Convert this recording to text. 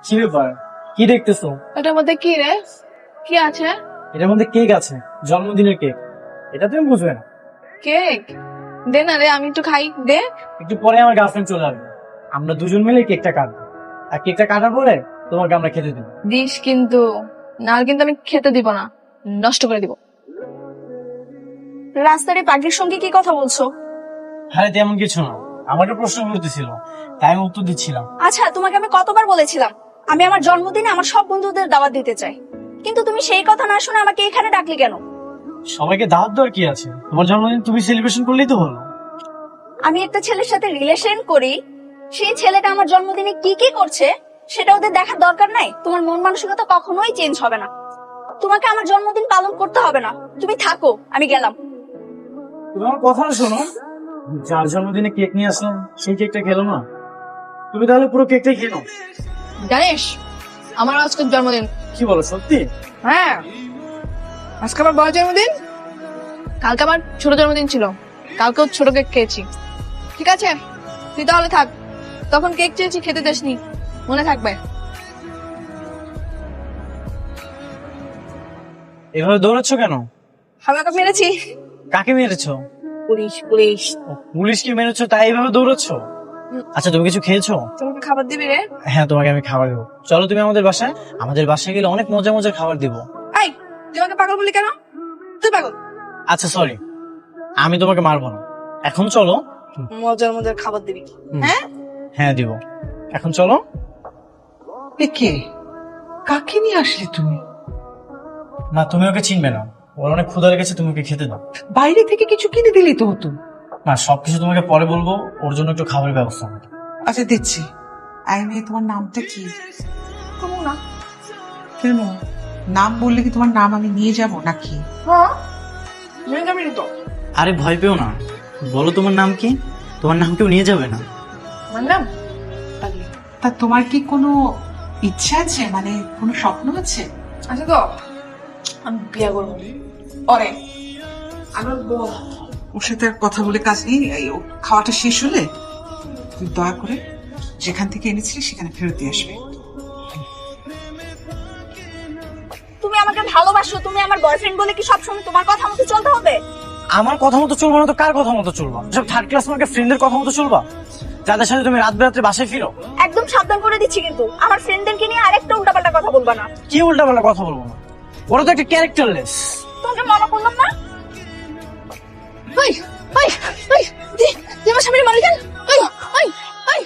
কি ব্যাপার? কি দেখতেছো? এটার মধ্যে কি রে? কি আছে? এটার মধ্যে কেক আছে, জন্মদিনের কেক। এটা তুমি বুঝবে না। কেক? দে না রে, আমি একটু খাই, দে। একটু পরে আমার গার্লফ্রেন্ড চলে আসবে, আমরা দুজন মিলে কেকটা কাটবো। আর কেকটা কাটার পরে তোমাকে আমরা খেতে দেবো। দিস কিন্তু, নাহলে কিন্তু আমি খেতে দিব না, নষ্ট করে দিব। রাস্তায় পাখির সঙ্গে কি কথা বলছো? হ্যাঁ, তেমন কিছু না, আমাকে প্রশ্ন করতেছিল, তাই আমি উত্তর দিচ্ছিলাম। আচ্ছা, তোমাকে আমি কতবার বলেছিলাম আমি আমার জন্মদিনে আমার সব বন্ধুদের দাওয়াত দিতে চাই, কিন্তু তুমি সেই কথা না শুনে আমাকে এখানে ডাকলি কেন? সবাইকে দাওয়াত দেওয়ার কি আছে? তোমার জন্মদিন তুমি সেলিব্রেশন করলেই তো হলো। আমি একটা ছেলের সাথে রিলেশন করি, সেই ছেলেটা আমার জন্মদিনে কি কি করছে সেটা ওদের দেখার দরকার নাই? তোমার মন মানসিকতা কখনোই চেঞ্জ হবে না। তোমাকে আমার জন্মদিন পালন করতে হবে না, তুমি থাকো, আমি গেলাম। তুমি আমার কথাটা শোনো, যার জন্মদিনে কেক নিয়ে আসলাম সেই কেকটা খেলো না, তুমি তাহলে পুরো কেকটাই খেলো। জানিস আমার আজকে জন্মদিন। কি বলো, সত্যি? হ্যাঁ, আজকে আমার বড় জন্মদিন, কালকে আমার ছোট জন্মদিন ছিল, কালকেও ছোট কেক খেয়েছি। ঠিক আছে, তুই তাহলে থাক, তখন কেক চেয়েছি খেতে দেসনি, মনে থাকবে। এভাবে দৌড়াচ্ছ কেন? হামাকে মেরেছি। কাকে মেরেছো? Police police. ও, পুলিশকে মেরেছো তাই এভাবে দৌড়াচ্ছ? আচ্ছা, তুমি কিছু খেয়েছো? তোমাকে খাবার দিবি রে? হ্যাঁ, তোমাকে আমি খাবার দেবো, চলো তুমি আমাদের বাসায়। আমাদের বাসায় গেলে অনেক মজা মজার খাবার দিব। এই, তুই আমাকে পাগল বলি কেন? তুই পাগল। আচ্ছা সরি, আমি তোমাকে মারবো না, এখন চলো। মজার মজার খাবার দিবি? হুম। হ্যাঁ, হ্যাঁ দিব, এখন চলো। কে? কাকে নিয়ে আসলে তুমি? না, তুমি ওকে চিনবে না, ওর অনেক ক্ষুধা লেগেছে, তুমি ওকে খেতে দাও। বাইরে থেকে কিছু কিনে দিলেই তো হতো। না, সবকিছু তোমাকে পরে বলবো, ওর জন্য একটু খাবারের ব্যবস্থা হবে। আচ্ছা দিচ্ছি। আই মেয়ে, তোমার নামটা কি? কমু না। কেন? নাম বললে কি তোমার নাম আমি নিয়ে যাব নাকি? হ্যাঁ, নিয়ে যাবি তো। আরে ভয় পেও না, বলো তোমার নাম কি? তোমার নাম কেউ নিয়ে যাবে না। আমার নাম পাগলি। তা তোমার কি কোনো ইচ্ছা আছে, মানে কোনো স্বপ্ন আছে? আচ্ছা তো, আমি বিয়া করবো। অরে আমার বল, ওর সাথে আর কথা বলে কাজ নেই। এই ও খাওয়াটা শেষ হলে তুই দয়া করে যেখান থেকে এনেছিলি সেখানে ফেরত দিয়ে আসবে। তুমি আমাকে ভালোবাসো, তুমি আমার বয়ফ্রেন্ড বলে কি সবসময় তোমার কথা মতো চলতে হবে? আমার কথা মতো চলবা না তো কার কথা মতো চলবা? সব থার্ড ক্লাস মার্কের ফ্রেন্ডের কথা মতো চলবা, যাদের সাথে তুমি রাত বেরাত্রে বাসায় ফিরো। একদম সাবধান করে দিচ্ছি, কিন্তু আমার ফ্রেন্ডদেরকে নিয়ে আরেকটা উল্টাপাল্টা কথা বলবা না। কি উল্টাপাল্টা কথা বলবো না? ওরা তো একটা ক্যারেক্টারলেস। তোমাকে মনে করলাম না। ওই ওই ওই, তুই আমার স্বামীর মারি কেন? ওই ওই ওই,